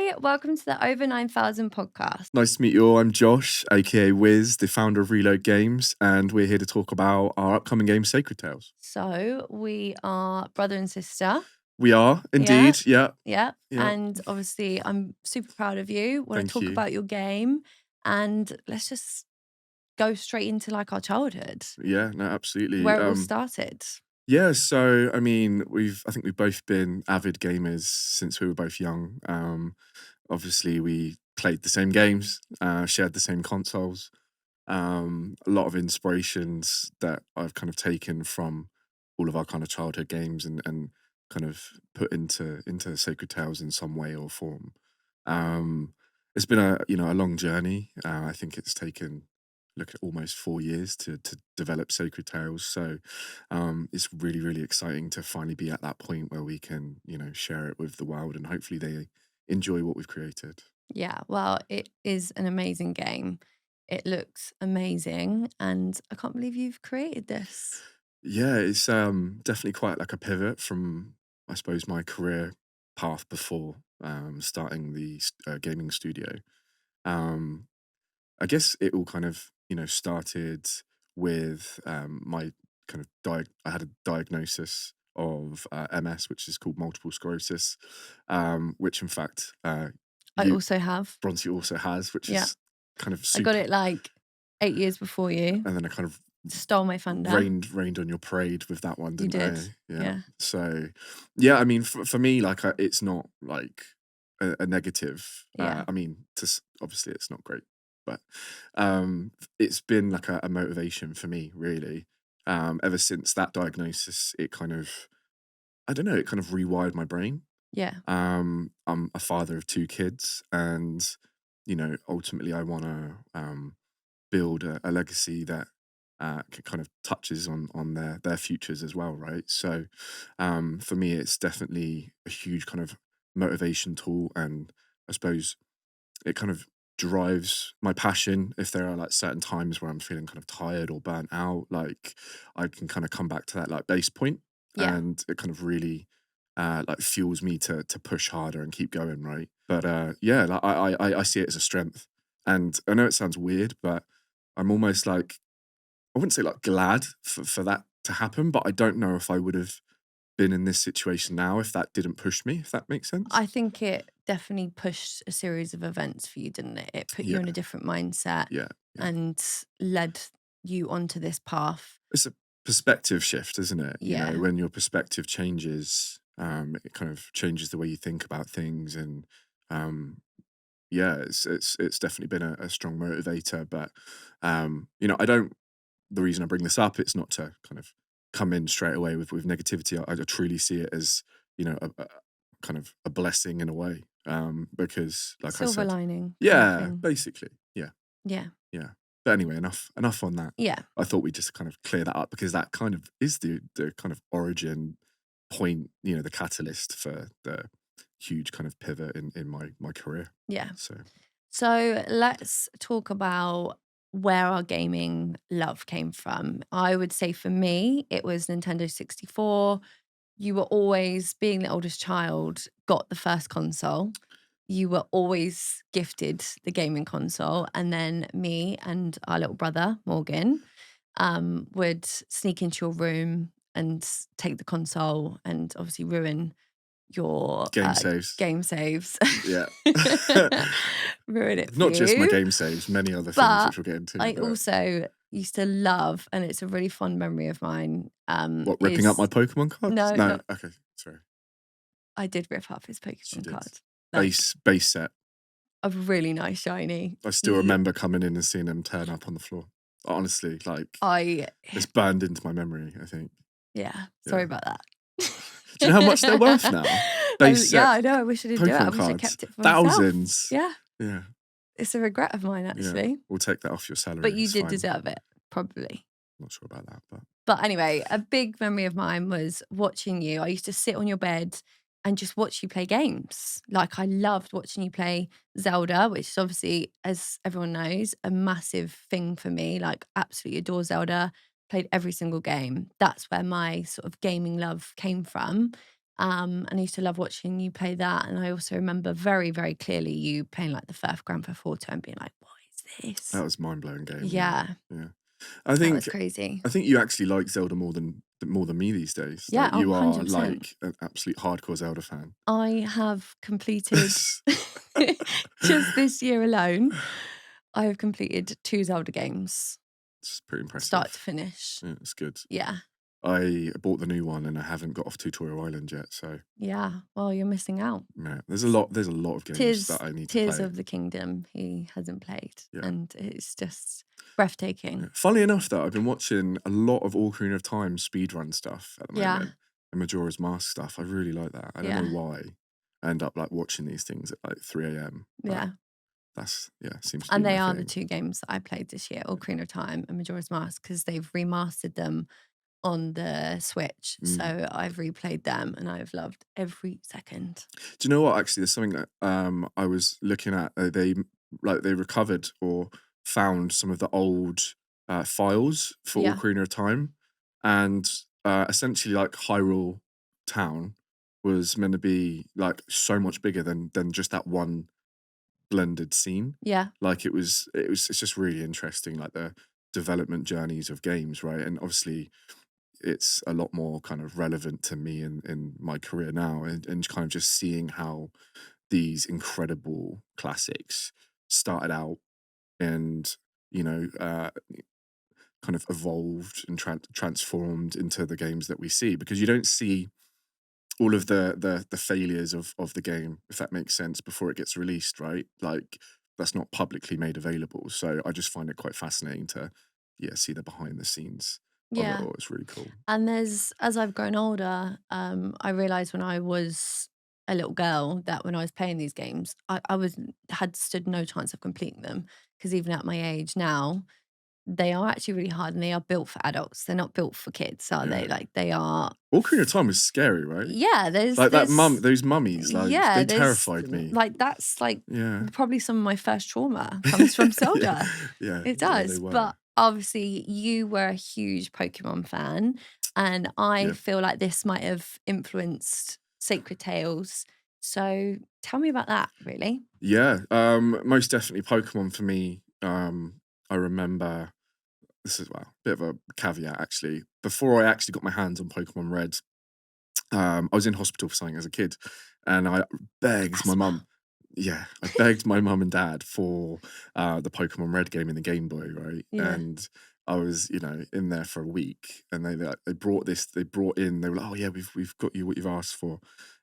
Hi, welcome to the Over 9000 podcast. Nice to meet you all. I'm Josh, aka Wiz, the founder of Reload Games, and we're here to talk about our upcoming game, Sacred Tales. So, we are brother and sister. We are indeed, yeah. Yeah. Yeah. And obviously, I'm super proud of you. Want to Thank talk you. about your game. And let's just go straight into like our childhood, Yeah, no, absolutely. where it all started. Yeah, so I mean, I think we've both been avid gamers since we were both young. Obviously, we played the same games, shared the same consoles. A lot of inspirations that I've kind of taken from all of our kind of childhood games and kind of put into Sacred Tales in some way or form. Um, it's been a long journey. I think it's taken look at almost 4 years to develop Sacred Tales. So it's really exciting to finally be at that point where we can share it with the world and hopefully they enjoy what we've created. Yeah, well, it is an amazing game. It looks amazing. And I can't believe you've created this. Yeah, it's definitely quite like a pivot from, I suppose, my career path before starting the gaming studio. Um, I guess it all kind of started with my kind of I had a diagnosis of MS, which is called multiple sclerosis, which in fact I also have. Bronte also has, which Yeah. is kind of I got super. it like 8 years before you. And then I kind of Stole my thunder. rained on your parade with that one, You didn't did. I? Yeah. So, yeah, I mean, for me, like, it's not like a negative. Yeah. I mean, obviously, it's not great, but it's been like a motivation for me, really. Ever since that diagnosis, it kind of, I don't know, it kind of rewired my brain. Yeah. I'm a father of two kids, and ultimately, I want to build a legacy that kind of touches on their futures as well, right? So for me, it's definitely a huge kind of motivation tool, and I suppose it kind of drives my passion. If there are like certain times where I'm feeling kind of tired or burnt out, like I can kind of come back to that like base point, Yeah. and it kind of really like fuels me to push harder and keep going, right? But yeah, like I see it as a strength, and I know it sounds weird, but I'm almost like, I wouldn't say like glad for that to happen, but I don't know if I would have been in this situation now if that didn't push me, if that makes sense. I think it definitely pushed a series of events for you, didn't it? It put you Yeah, in a different mindset yeah, yeah. and led you onto this path. It's a perspective shift, isn't it? Yeah. When your perspective changes, it kind of changes the way you think about things, and um, yeah, it's definitely been a strong motivator. But I don't. The reason I bring this up, it's not to kind of come in straight away with negativity. I truly see it as a kind of a blessing in a way, because like I Silver said, lining kind of yeah, thing. basically, yeah, Yeah. yeah. But anyway, enough on that. Yeah. I thought we'd just kind of clear that up because that kind of is the kind of origin point, the catalyst for the huge kind of pivot in my career. Yeah. So So let's talk about where our gaming love came from. I would say for me, it was Nintendo 64. You were always, being the oldest child, got the first console. You were always gifted the gaming console. And then me and our little brother, Morgan, would sneak into your room and take the console and obviously ruin your game saves. game saves. Yeah. Ruin it for Not just my you. game saves, many other things But which we'll get into. I but also used to love, and it's a really fond memory of mine. what, ripping up my Is Pokemon cards? no, No. not, Okay, sorry. I did rip up his She Pokemon did. card. Like Base set. a really nice shiny. I still remember coming in and seeing them turn up on the floor. Honestly, like it's burned into my memory, I think. Yeah, sorry Yeah. about that. Do you know how much they're worth now? Base Yeah, set I know. I wish I didn't do it. I Pokemon wish I cards. kept it for myself. Thousands. Yeah, Yeah. it's a regret of mine Yeah. actually. We'll take that off your salary. But you it's did fine. deserve it, probably. Not sure about that, but But anyway, a big memory of mine was watching you. I used to sit on your bed and just watch you play games. Like I loved watching you play Zelda, which is obviously, as everyone knows, a massive thing for me. Like absolutely adore Zelda. Played every single game. That's where my sort of gaming love came from. And I used to love watching you play that. And I also remember very, very clearly you playing like the first Grand Theft Auto and being like, what is That this? was mind-blowing game, yeah, Yeah, yeah. I that was think crazy. I think you actually like Zelda more than me these days. Yeah, Like, oh, you are, 100%. like, an absolute hardcore Zelda fan. I have completed just this year alone, I have completed 2 Zelda games, It's pretty start to impressive. finish. Yeah, it's good. Yeah. I bought the new one and I haven't got off Tutorial Island yet, so, Yeah. Well, you're missing out. yeah, there's a lot of games Tears that I need to Tears play. of the Kingdom he hasn't played, Yeah. and it's just Yeah. breathtaking. Funnily enough, though, I've been watching a lot of Ocarina of Time speedrun stuff at the Yeah, moment, and Majora's Mask stuff. I really like that. I don't know yeah, why I end up like watching these things at like 3 a.m., but yeah. that's yeah, seems to be And my they are the thing. 2 games that I played this year, Ocarina of Time and Majora's Mask, because 'cause they've remastered them on the Switch, Mm. so I've replayed them and I've loved every second. Do you know what? Actually, there's something that I was looking at. They recovered or found some of the old files for Yeah, Ocarina of Time, and essentially, like Hyrule Town was meant to be like so much bigger than just that one blended scene. yeah, Like it's just really interesting, like the development journeys of games, right? And obviously it's a lot more kind of relevant to me in my career now, and kind of just seeing how these incredible classics started out and you know kind of evolved and transformed into the games that we see, because you don't see all of the failures of the game, if that makes sense, before it gets released, right? Like that's not publicly made available. So I just find it quite fascinating to yeah, see the behind the scenes of it yeah. all. It's really cool. And there's as I've grown older, I realized when I was a little girl that when I was playing these games, I was had stood no chance of completing them because even at my age now, they are actually really hard and they are built for adults. They're not built for kids, are they? Yeah. Like they are Ocarina of Time was scary, right? yeah, Like that there's those mummies, like yeah, they there's terrified me. like that's like Yeah. probably some of my first trauma comes from Yeah, Zelda. yeah, It yeah, they does. were. But obviously you were a huge Pokemon fan and I Yeah. feel like this might have influenced Sacred Tales. So tell me about that, really. Yeah, most definitely Pokemon for me. I remember this is well, a bit of a caveat actually. Before I actually got my hands on Pokemon Red, I was in hospital for something as a kid, and I begged my Asthma. mum. Yeah, I begged my mum and dad for the Pokemon Red game in the Game Boy, right? Yeah. And I was, you know, in there for a week, and they brought this. They brought in. They were like, "Oh yeah, we've got you what you've asked for,"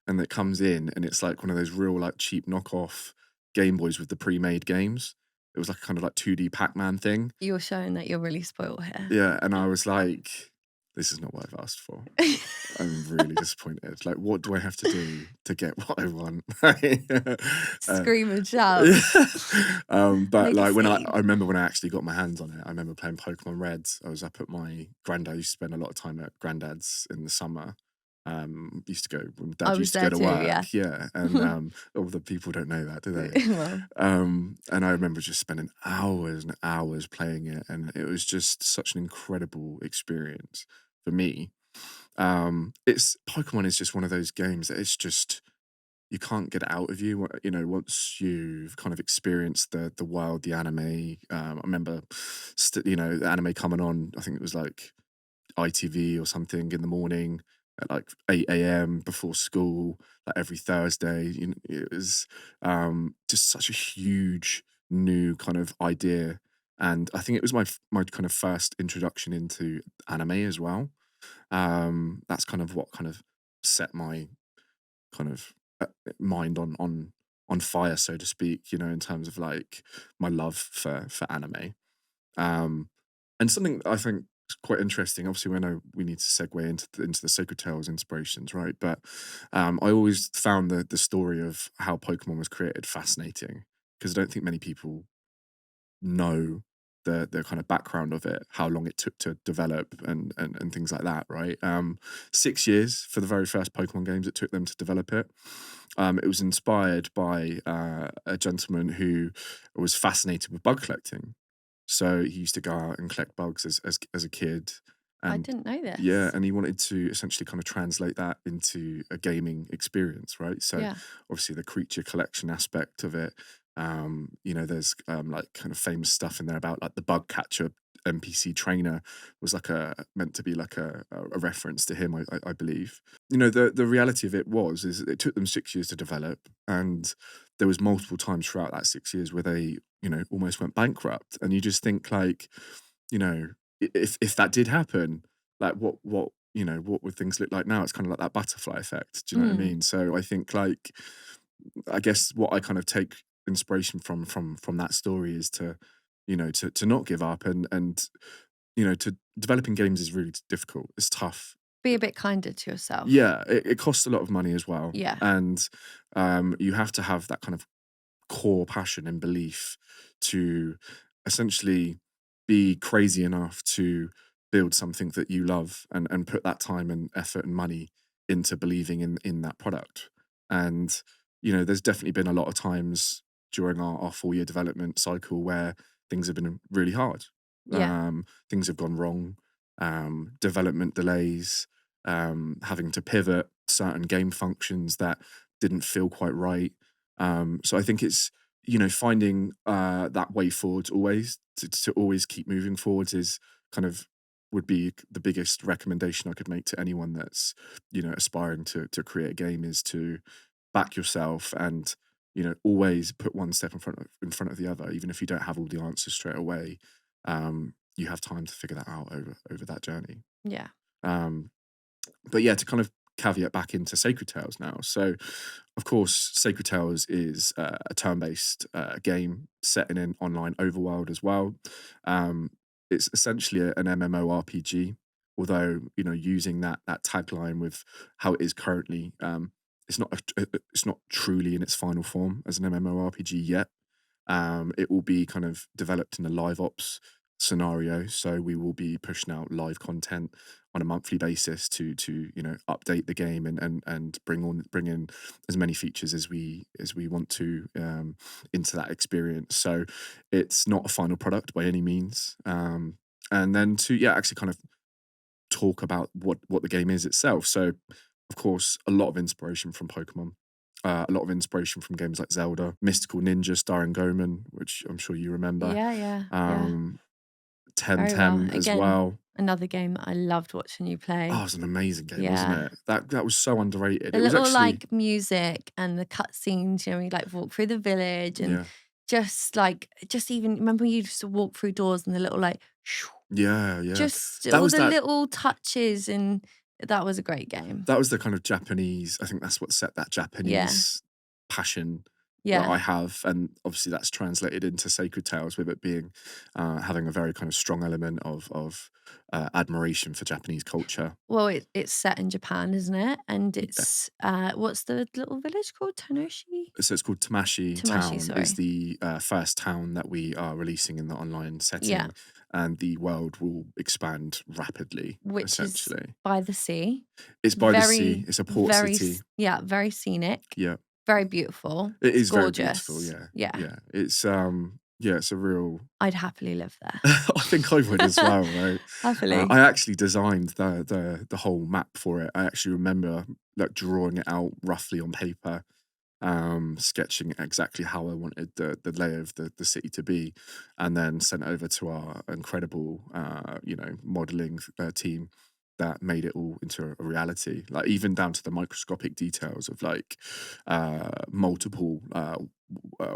and it comes in, and it's like one of those real like cheap knockoff Game Boys with the pre-made games. It was like a kind of like 2D Pac-Man thing. You're showing that you're really spoiled here. Yeah, and I was like, "This is not what I've asked for." I'm really disappointed. Like, what do I have to do to get what I want? uh, Scream and shout. yeah. But Make a like scene. I remember when I actually got my hands on it, I remember playing Pokemon Red. I was up at my granddad. I used to spend a lot of time at granddad's in the summer. Used to go when I dad was used to there go to too, yeah. work. Yeah. And all the people don't know that, do they? Well, And I remember just spending hours and hours playing it, and it was just such an incredible experience for me. It's Pokemon is just one of those games that it's just you can't get it out of you. You know, once you've kind of experienced the world, the anime. I remember, you know, the anime coming on. I think it was like ITV or something in the morning at like 8 a.m. before school, like every Thursday. You know, it was just such a huge new kind of idea, and I think it was my kind of first introduction into anime as well. That's kind of what kind of set my kind of mind on fire, so to speak. You know, in terms of like my love for anime. Um, and something I think is quite interesting. Obviously, we know we need to segue into the Sacred Tales inspirations, right? But I always found the story of how Pokemon was created fascinating, because I don't think many people know the kind of background of it, how long it took to develop and things like that, right? 6 years for the very first Pokemon games it took them to develop it. It was inspired by a gentleman who was fascinated with bug collecting. So he used to go out and collect bugs as a kid, I And didn't know yeah, this. and he wanted to essentially kind of translate that into a gaming experience, right? So Yeah. obviously the creature collection aspect of it. You know, there's like kind of famous stuff in there about like the bug catcher NPC trainer was like a meant to be like a reference to him, I believe. You know, the reality of it was is it took them 6 years to develop, and there was multiple times throughout that 6 years where they, you know, almost went bankrupt. And you just think like, you know, if that did happen, like what you know, what would things look like now? It's kind of like that butterfly effect. Do you know what I Mm. mean? So I think like I guess what I kind of take inspiration from that story is to, you know, to not give up, and you know, to developing games is really difficult. It's tough. Be a bit kinder to yourself. Yeah, it costs a lot of money as well, Yeah. and you have to have that kind of core passion and belief to essentially be crazy enough to build something that you love, and put that time and effort and money into believing in that product. And you know, there's definitely been a lot of times during our 4 year development cycle where things have been really hard. Yeah. Things have gone wrong, development delays, having to pivot certain game functions that didn't feel quite right. So I think it's, you know, finding that way forward always, to always keep moving forwards is kind of would be the biggest recommendation I could make to anyone that's, you know, aspiring to create a game, is to back yourself, and you know, always put one step in front of the other, even if you don't have all the answers straight away. You have time to figure that out over that journey. Yeah. Um, but yeah, to kind of caveat back into Sacred Tales now. So, of course, Sacred Tales is a turn-based game set in an online overworld as well. Um, it's essentially an MMORPG, although you know, using that tagline with how it is currently, it's not it's not truly in its final form as an MMORPG yet. It will be kind of developed in a live ops scenario, so we will be pushing out live content on a monthly basis to you know, update the game, and bring in as many features as we want to, into that experience. So it's not a final product by any means. And then to, yeah, actually kind of talk about what the game is itself. So, of course, a lot of inspiration from Pokemon, a lot of inspiration from games like Zelda, Mystical Ninja starring Goemon, which I'm sure you remember, Yeah, yeah, yeah. um, Very well. Temtem as Again, well. another game that I loved watching you Oh, it play. was an amazing game, wasn't Yeah. it? That was so underrated. The It was little, actually, like, music and the cutscenes, you know, we, like, walk through the village and yeah, just even remember you used to walk through doors and the little, like, shoo, yeah, yeah. just That all was the that. little touches, and that was a great game. That was the kind of Japanese. I think that's what set that Yeah. Japanese passion that Yeah. I have, and obviously that's translated into Sacred Tales, with it being having a very kind of strong element of admiration for Japanese culture. Well, it's set in Japan, isn't it? And Yeah. it's, what's the little village called? Tanoshi? So it's called Tamashi Tamashi, Town. Is sorry. the first town that we are releasing in the online Yeah. setting, and the world will expand rapidly. Which is Essentially, by the sea. it's by the sea. Very, It's a port very, city. yeah, very scenic, Yeah, very beautiful. it It's is very beautiful. gorgeous. Yeah, Yeah. yeah. It's yeah, it's a real. I'd happily live there. I think I would as well, right? Happily. I actually designed the whole map for it. I actually remember like drawing it out roughly on paper, sketching exactly how I wanted the layer of the city to be, and then sent over to our incredible, you know, modeling team that made it all into a reality. Like even down to the microscopic details of like multiple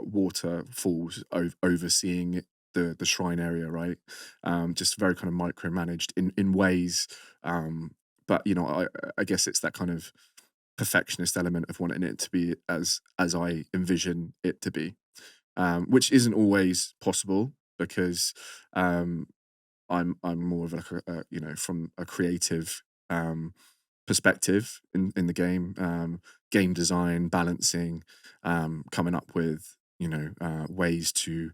waterfalls overseeing the shrine area, right? Just very kind of micromanaged in ways. But you know, I guess it's that kind of perfectionist element of wanting it to be as I envision it to be, which isn't always possible because um, I'm more of like you know, from a creative um, perspective in the game, game design, balancing, coming up with, you know, ways to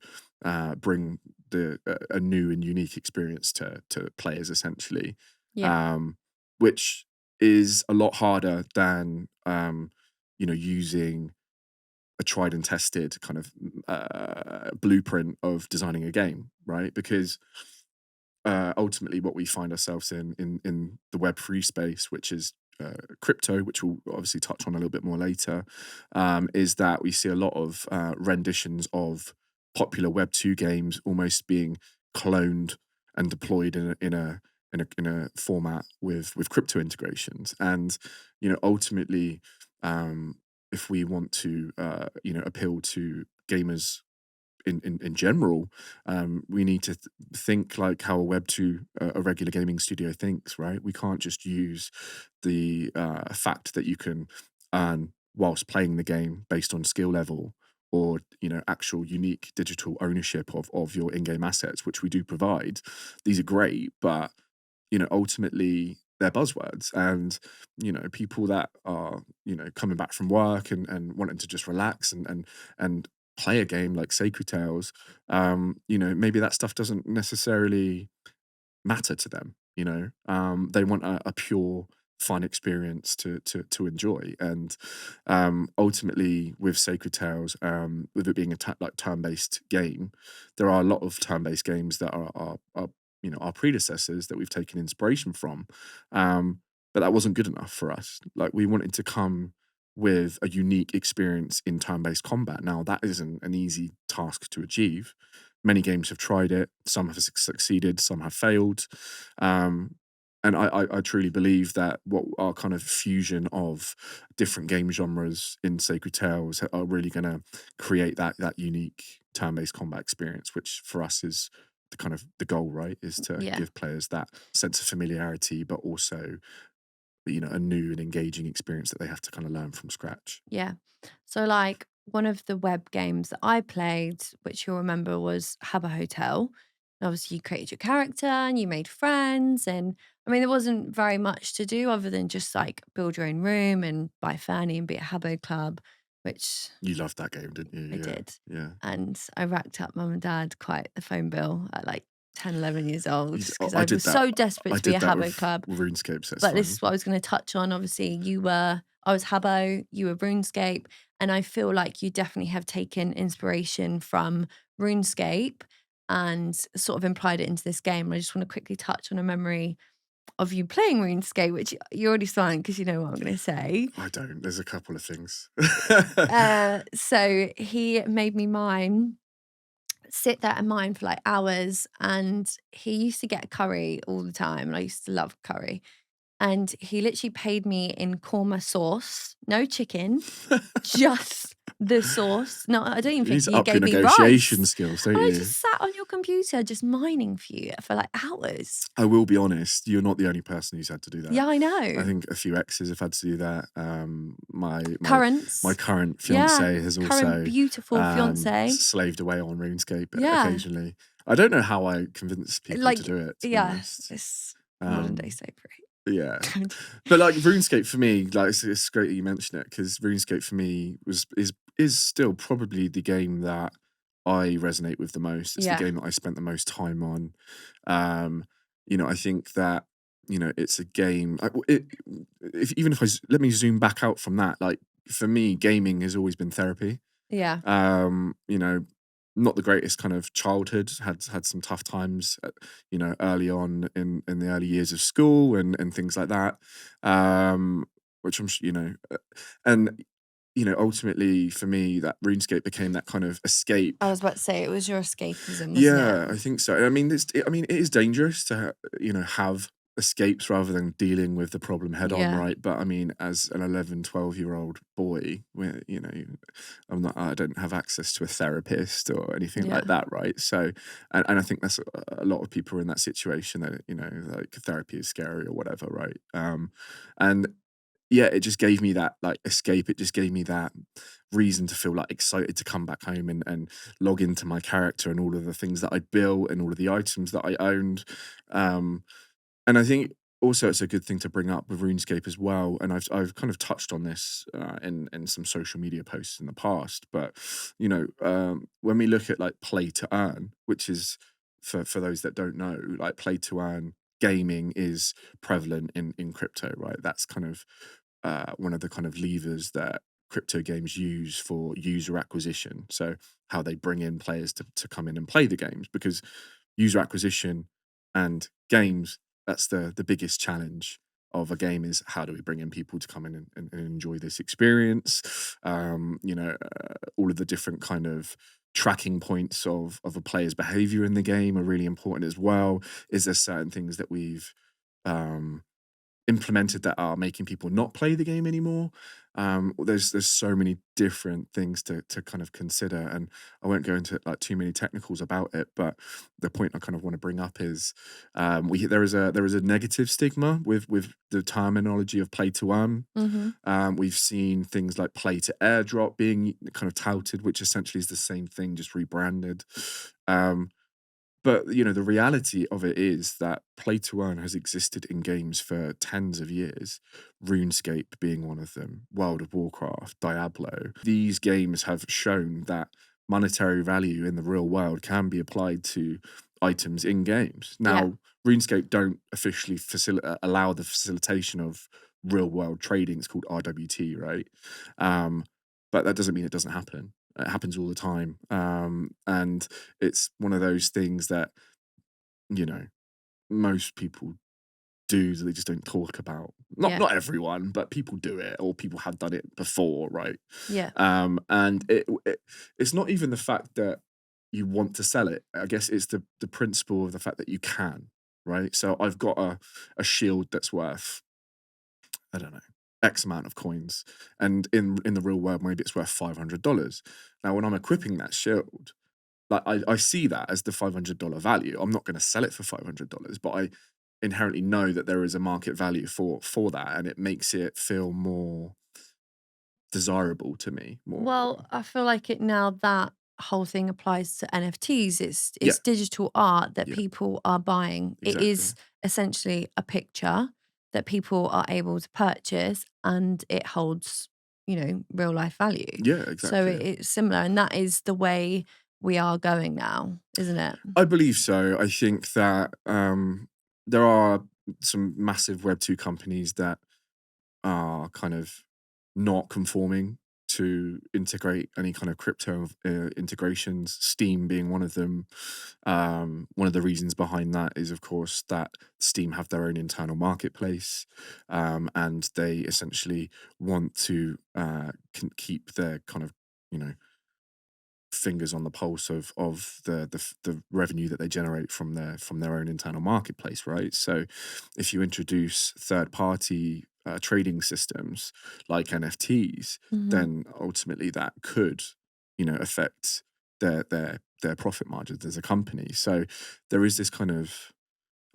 bring a new and unique experience to players essentially, Yeah. um, which is a lot harder than you know, using a tried and tested kind of blueprint of designing a game, right? Because ultimately what we find ourselves in the Web3 space, which is crypto, which we'll obviously touch on a little bit more later, is that we see a lot of renditions of popular Web2 games almost being cloned and deployed in a format with crypto integrations. And ultimately, if we want to appeal to gamers in general, we need to think like how a Web two, a regular gaming studio thinks. Right, we can't just use the fact that you can earn whilst playing the game based on skill level, or actual unique digital ownership of your in-game assets, which we do provide. These are great, but ultimately they're buzzwords. And people that are coming back from work and wanting to just relax and play a game like Sacred Tales, maybe that stuff doesn't necessarily matter to them. They want a pure fun experience to enjoy. And ultimately with Sacred Tales, with it being a like turn-based game, there are a lot of turn-based games that are our predecessors that we've taken inspiration from. But that wasn't good enough for us. Like, we wanted to come with a unique experience in turn-based combat. Now, that isn't an easy task to achieve. Many games have tried it, some have succeeded, some have failed. Um, and I truly believe that what our kind of fusion of different game genres in Sacred Tales are really going to create that unique turn-based combat experience, which for us is the kind of the goal, right? Is to Yeah. give players that sense of familiarity, but also a new and engaging experience that they have to kind of learn from scratch. Yeah. So, like, one of the web games that I played, which you'll remember, was Habbo Hotel. And obviously, you created your character and you made friends. And I mean, there wasn't very much to do other than just like build your own room and buy Fanny and be at Habbo Club, which You loved that game, didn't I you? Yeah, did. yeah. And I racked up mum and dad quite the phone bill at like 10, 11 years old because I I did was that. so desperate I to be did a that Habbo with Club. RuneScape, so it's But this fine. is what I was going to touch on. Obviously, I was Habbo, you were RuneScape, and I feel like you definitely have taken inspiration from RuneScape and sort of implied it into this game. I just want to quickly touch on a memory of you playing RuneScape, which you're already smiling because you know what I'm going to say. I don't. There's a couple of things. So he made me mine, sit there and mine for like hours, and he used to get curry all the time, and I used to love curry. And he literally paid me in korma sauce, no chicken, just the sauce. No, I don't even You need think to you up your gave me negotiation rice. skills, don't And I you? just sat on your computer just mining for you for like hours. I will be honest, you're not the only person who's had to do that. Yeah, I I know. think a few exes have had to do that. My Currants. current Yeah. fiance has Current also beautiful fiance. slaved away on RuneScape Yeah. occasionally. I don't know how I convince people to Like, do it, to be yeah, honest. it's modern day Um, slavery. yeah, but like RuneScape for me, like it's great that you mention it, because RuneScape for me is still probably the game that I resonate with the most. It's the Yeah. game that I spent the most time on. Um, I think that it's a game. Even if let me zoom back out from that. Like, for me, gaming has always been therapy. Yeah. Um, you know, Not the greatest kind of childhood. Had some tough times, early on in the early years of school and things like that. Which and ultimately for me, that RuneScape became that kind of escape. I was about to say it was your escapism, wasn't it? Yeah, I think so. I mean, it is dangerous to have escapes rather than dealing with the problem head on, Yeah. right? But I mean, as an 11, 12-year-old boy, where I don't have access to a therapist or anything Yeah. like that, right? So, and I think that's a lot of people are in that situation that like therapy is scary or whatever, right? And yeah, it just gave me that like escape. It just gave me that reason to feel like excited to come back home and log into my character and all of the things that I'd built and all of the items that I owned. Um, and I think also it's a good thing to bring up with RuneScape as well. And I've kind of touched on this in some social media posts in the past. But when we look at like play to earn, which is for those that don't know, like play to earn gaming is prevalent in crypto, right? That's kind of one of the kind of levers that crypto games use for user acquisition. So how they bring in players to come in and play the games, because user acquisition And games, that's the biggest challenge of a game, is how do we bring in people to come in and enjoy this experience? All of the different kind of tracking points of a player's behavior in the game are really important as well. Is there certain things that we've um, implemented that are making people not play the game anymore? There's so many different things to kind of consider, and I won't go into like too many technicals about it. But the point I kind of want to bring up is there is a negative stigma with the terminology of play to earn. Hmm. We've seen things like play to airdrop being kind of touted, which essentially is the same thing, just rebranded. Um, but the reality of it is that play to earn has existed in games for tens of years. RuneScape being one of them, World of Warcraft, Diablo. These games have shown that monetary value in the real world can be applied to items in games. Yeah. Now, RuneScape don't officially allow the facilitation of real world trading. It's called RWT, right? Um, but that doesn't mean it doesn't happen. It happens all the time. And it's one of those things that, you know, most people do that they just don't talk about. Not Yeah. not everyone, but people do it, or people have done it before, right? Yeah. And it's not even the fact that you want to sell it. I guess it's the principle of the fact that you can, right? So I've got a shield that's worth, I don't know, X amount of coins. And in the real world, maybe it's worth $500. Now, when I'm equipping that shield, like I see that as the $500 value. I'm not going to sell it for $500, but I inherently know that there is a market value for that, and it makes it feel more desirable to me. More, Well, I feel like it now that whole thing applies to NFTs. yeah, It's digital art that yeah, people are buying. It exactly, is essentially a picture that people are able to purchase, and it holds, real life value. yeah, So exactly. it's similar, and that is the way we are going now, isn't it? I believe so. I think that there are some massive Web2 companies that are kind of not conforming to integrate any kind of crypto integrations, Steam being one of them. One of the reasons behind that is, of course, that Steam have their own internal marketplace, and they essentially want to keep their kind of, you know, fingers on the pulse of the revenue that they generate from their own internal marketplace, right? So if you introduce third party trading systems like NFTs, Hmm. then ultimately that could, affect their profit margins as a company. So there is this kind of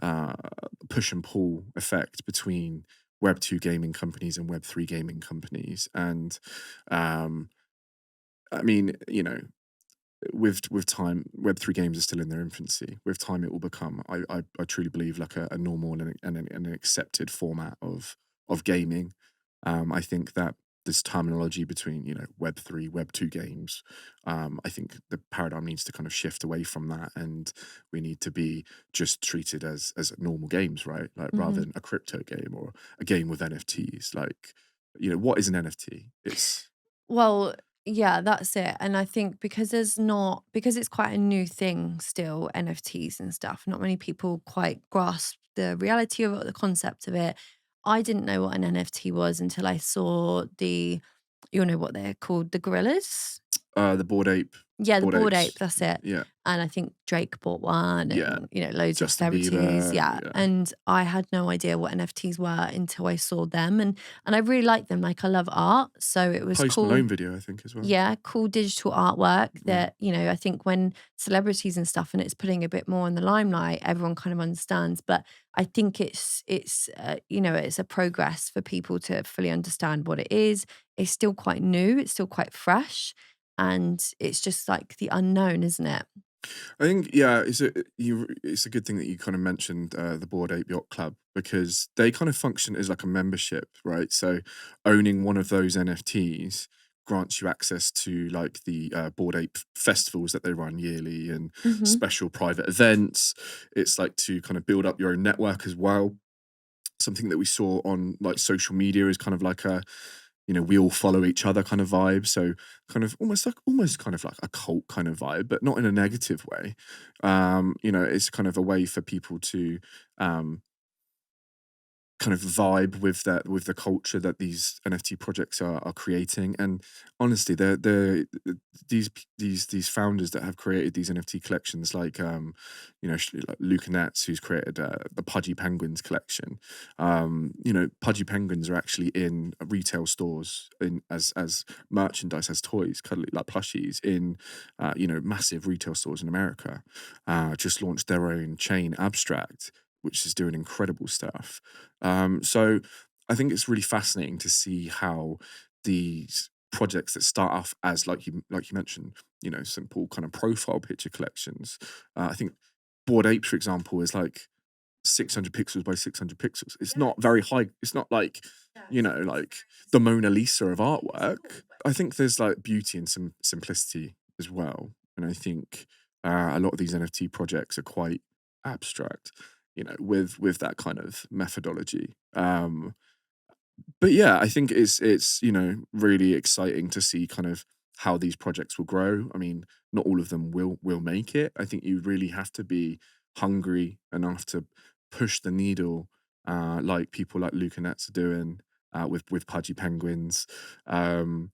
uh, push and pull effect between Web2 gaming companies and Web3 gaming companies. And um, I mean, with time, Web3 games are still in their infancy. With time, it will become, I truly believe, like a normal and an accepted format of gaming. I think that this terminology between, Web3, Web2 games, I think the paradigm needs to kind of shift away from that, and we need to be just treated as normal games, right? Like rather Hmm. than a crypto game or a game with NFTs. Like, what is an NFT? It's Well, yeah, that's it. And I think because it's quite a new thing still, NFTs and stuff, not many people quite grasp the reality of it, the concept of it. I didn't know what an NFT was until I saw what they're called, the gorillas. the board ape, Yeah, the board Bored Ape, apes. that's it. Yeah. And I think Drake bought one Yeah, and, loads of Justin celebrities. Bieber, Yeah. yeah. And I had no idea what NFTs were until I saw them. And I really like them. Like I love art. So it was Post cool. Malone video, I think, as well. Yeah, cool digital artwork Mm. that, I think when celebrities and stuff and it's putting a bit more in the limelight, everyone kind of understands. But I think it's a progress for people to fully understand what it is. It's still quite new, it's still quite fresh, and it's just like the unknown, isn't it? I think, yeah, it's a good thing that you kind of mentioned the Board Ape Yacht Club, because they kind of function as like a membership, right? So owning one of those NFTs grants you access to like the Board Ape festivals that they run yearly, and Hmm. special private events. It's like to kind of build up your own network as well. Something that we saw on like social media is kind of like we all follow each other kind of vibe. So kind of almost kind of like a cult kind of vibe, but not in a negative way. It's kind of a way for people to um, kind of vibe with the culture that these NFT projects are creating. And honestly, these founders that have created these NFT collections, like like Luca Netz, who's created the Pudgy Penguins collection. Pudgy Penguins are actually in retail stores in as merchandise, as toys, cuddly like plushies in massive retail stores in America. Just launched their own chain, Abstract, which is doing incredible stuff. So I think it's really fascinating to see how these projects that start off as like you mentioned, simple kind of profile picture collections. I think Bored Ape, for example, is like 600 pixels by 600 pixels. It's not very high. It's not like like the Mona Lisa of artwork. I think there's like beauty and some simplicity as well, and I think a lot of these NFT projects are quite abstract, with that kind of methodology. But yeah, I think it's really exciting to see kind of how these projects will grow. I mean, not all of them will make it. I think you really have to be hungry enough to push the needle, like people like Luca Netz are doing with Pudgy Penguins. Um,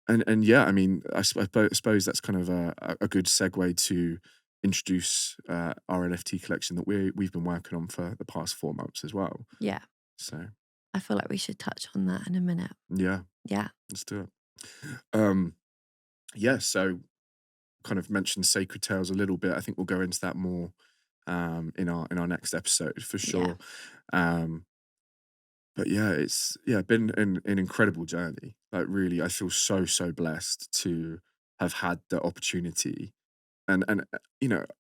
and yeah, I mean, I suppose that's kind of a good segue to introduce our NFT collection that we've been working on for the past 4 months as well. Yeah. So I feel like we should touch on that in a minute. yeah, Yeah. let's do it. Um, yeah, so kind of mentioned Sacred Tales a little bit. I think we'll go into that more in our next episode for Yeah. sure. Um, but yeah, it's been an incredible journey. Like really, I feel so blessed to have had the opportunity. And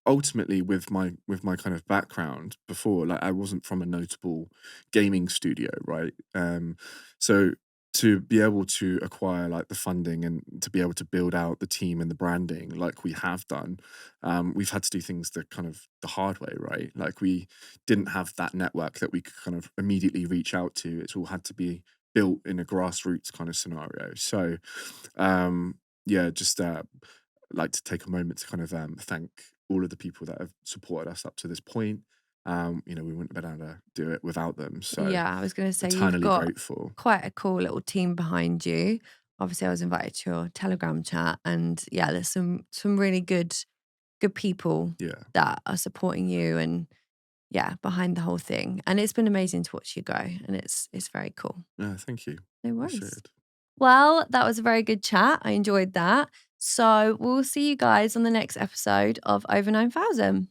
ultimately with my kind of background before, like I wasn't from a notable gaming studio, right? So to be able to acquire like the funding and to be able to build out the team and the branding like we have done, we've had to do things the kind of the hard way, right? Like we didn't have that network that we could kind of immediately reach out to. It's all had to be built in a grassroots kind of scenario. So yeah, just like to take a moment to kind of thank all of the people that have supported us up to this point. We wouldn't have been able to do it without them. So Yeah, I was going to say you've eternally got grateful. quite a cool little team behind you. Obviously, I was invited to your Telegram chat, and yeah, there's some really good people Yeah. that are supporting you, and yeah, behind the whole thing. And it's been amazing to watch you go, and it's very cool. Yeah. Thank you. No Appreciate worries. it. Well, that was a very good chat. I enjoyed that. So we'll see you guys on the next episode of Over 9000.